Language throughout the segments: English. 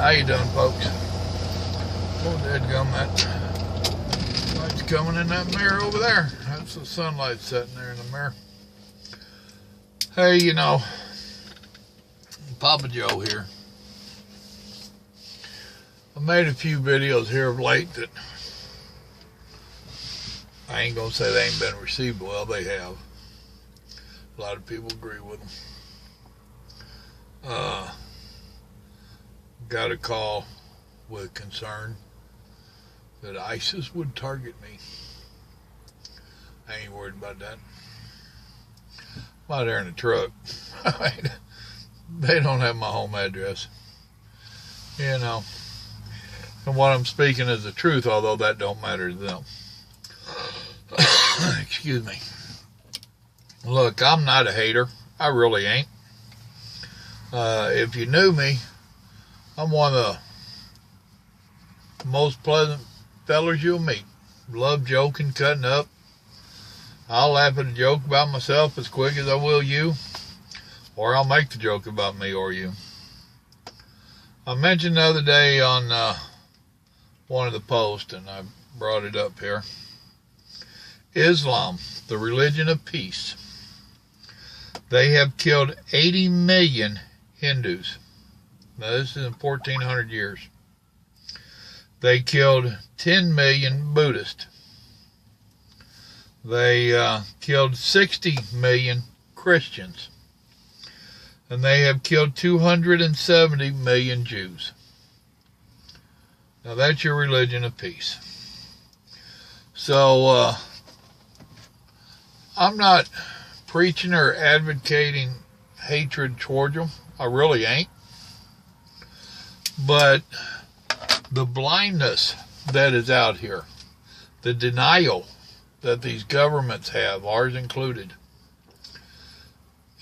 How you doing, folks? Oh, dadgum, that light's coming in that mirror over there. That's the sunlight sitting there in the mirror. Hey, you know, Papa Joe here. I made a few videos here of late that I ain't gonna say they ain't been received well. They have. A lot of people agree with them. Got a call with concern that ISIS would target me. I ain't worried about that. I'm out there in the truck. They don't have my home address. You know. And what I'm speaking is the truth, although that don't matter to them. Excuse me. Look, I'm not a hater. I really ain't. If you knew me, I'm one of the most pleasant fellers you'll meet. Love joking, cutting up. I'll laugh at a joke about myself as quick as I will you, or I'll make the joke about me or you. I mentioned the other day on one of the posts, and I brought it up here, Islam, the religion of peace. They have killed 80 million Hindus. Now, this is in 1400 years. They killed 10 million Buddhists. They killed 60 million Christians. And they have killed 270 million Jews. Now, that's your religion of peace. So, I'm not preaching or advocating hatred towards them. I really ain't. But the blindness that is out here, the denial that these governments have, ours included,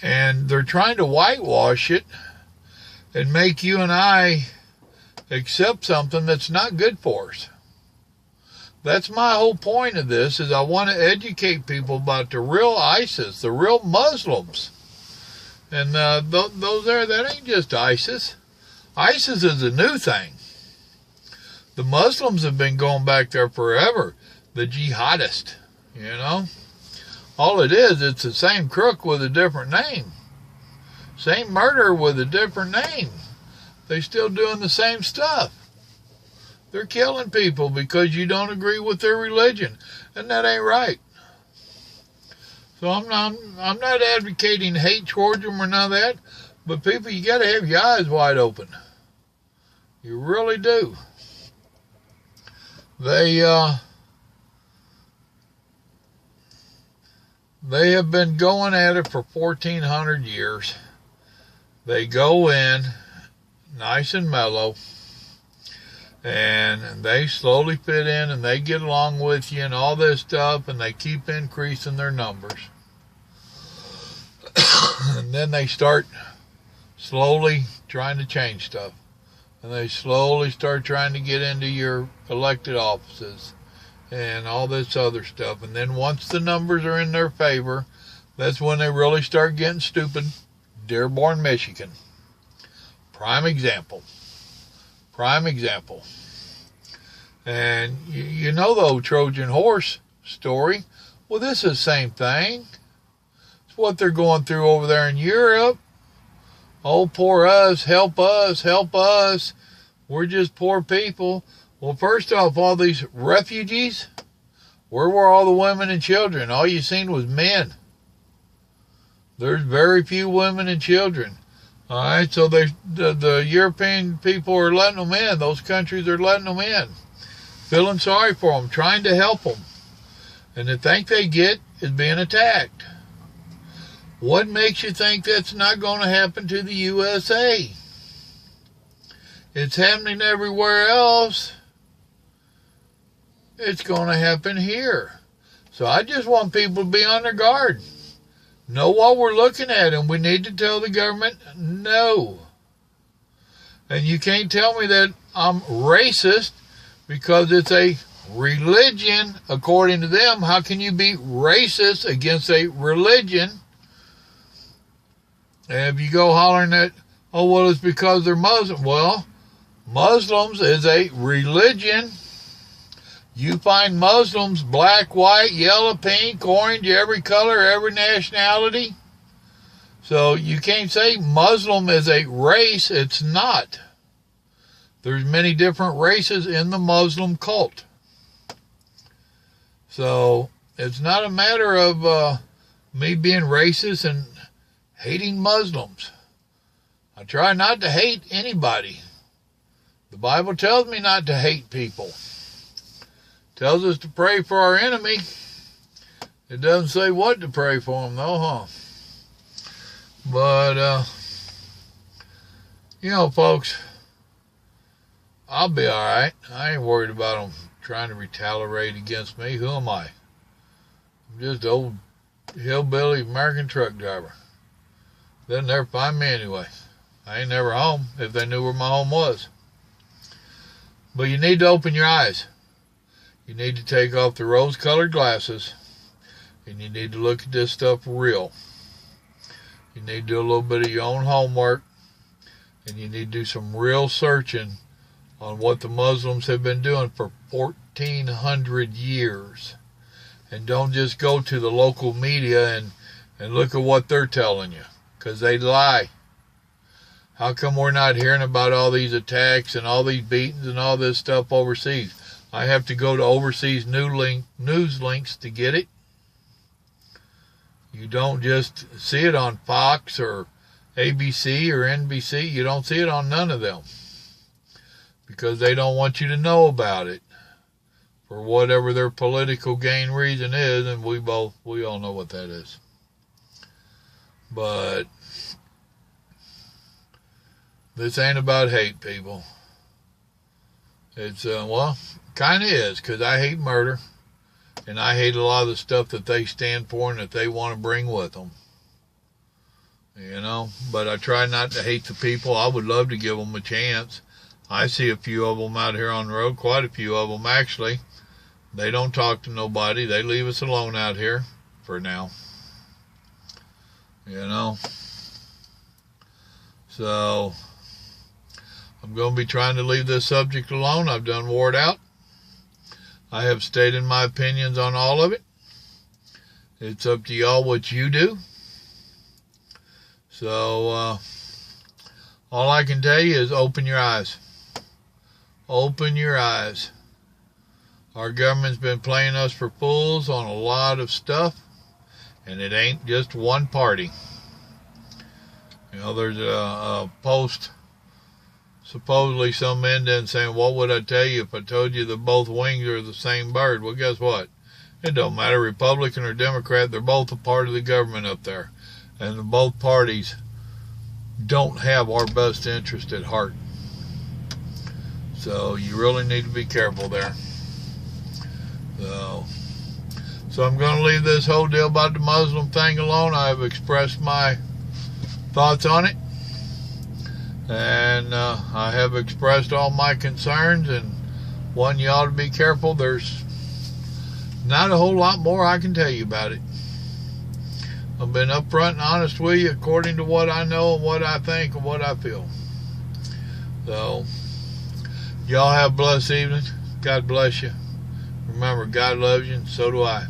and they're trying to whitewash it and make you and I accept something that's not good for us. That's my whole point of this, is I want to educate people about the real ISIS, the real Muslims. And those there, that ain't just ISIS. ISIS is a new thing. The Muslims have been going back there forever. The jihadist, you know. All it is, it's the same crook with a different name. Same murderer with a different name. They still doing the same stuff. They're killing people because you don't agree with their religion. And that ain't right. So I'm not advocating hate towards them or none of that. But people, you got to have your eyes wide open. You really do. They have been going at it for 1400 years. They go in nice and mellow, and they slowly fit in, and they get along with you and all this stuff, and they keep increasing their numbers. And then they start slowly trying to change stuff. And they slowly start trying to get into your elected offices and all this other stuff. And then once the numbers are in their favor, that's when they really start getting stupid. Dearborn, Michigan. Prime example. Prime example. And you know the old Trojan horse story. Well, this is the same thing. It's what they're going through over there in Europe. Oh, poor us, help us, help us. We're just poor people. Well, first off, all these refugees, where were all the women and children? All you seen was men. There's very few women and children. All right, so the European people are letting them in. Those countries are letting them in. Feeling sorry for them, trying to help them. And the thing they get is being attacked. What makes you think that's not going to happen to the USA? It's happening everywhere else. It's going to happen here. So I just want people to be on their guard. Know what we're looking at, and we need to tell the government no. And you can't tell me that I'm racist because it's a religion, according to them. How can you be racist against a religion? And if you go hollering that, oh, well, it's because they're Muslim. Well, Muslims is a religion. You find Muslims black, white, yellow, pink, orange, every color, every nationality. So you can't say Muslim is a race. It's not. There's many different races in the Muslim cult. So it's not a matter of me being racist and hating Muslims. I try not to hate anybody. The Bible tells me not to hate people. It tells us to pray for our enemy. It doesn't say what to pray for them though, huh? But, folks, I'll be alright. I ain't worried about them trying to retaliate against me. Who am I? I'm just an old hillbilly American truck driver. They'll never find me anyway. I ain't never home if they knew where my home was. But you need to open your eyes. You need to take off the rose-colored glasses, and you need to look at this stuff real. You need to do a little bit of your own homework, and you need to do some real searching on what the Muslims have been doing for 1,400 years. And don't just go to the local media and look at what they're telling you, because they lie. How come we're not hearing about all these attacks and all these beatings and all this stuff overseas? I have to go to overseas news links to get it. You don't just see it on Fox or ABC or NBC. You don't see it on none of them, because they don't want you to know about it for whatever their political gain reason is, and we all know what that is. But this ain't about hate, people. It's, kind of is, because I hate murder, and I hate a lot of the stuff that they stand for and that they want to bring with them. But I try not to hate the people. I would love to give them a chance. I see a few of them out here on the road, quite a few of them actually. They don't talk to nobody. They leave us alone out here for now. So I'm going to be trying to leave this subject alone. I've done wore it out. I have stated my opinions on all of it. It's up to y'all what you do. So all I can tell you is open your eyes. Open your eyes. Our government's been playing us for fools on a lot of stuff, and it ain't just one party. There's a post, supposedly some Indian saying, what would I tell you if I told you that both wings are the same bird? Well, guess what? It don't matter, Republican or Democrat, they're both a part of the government up there. And both parties don't have our best interest at heart. So you really need to be careful there. So I'm going to leave this whole deal about the Muslim thing alone. I've expressed my thoughts on it. And I have expressed all my concerns, and one, you ought to be careful. There's not a whole lot more I can tell you about it. I've been upfront and honest with you according to what I know and what I think and what I feel. So, y'all have a blessed evening. God bless you. Remember, God loves you, and so do I.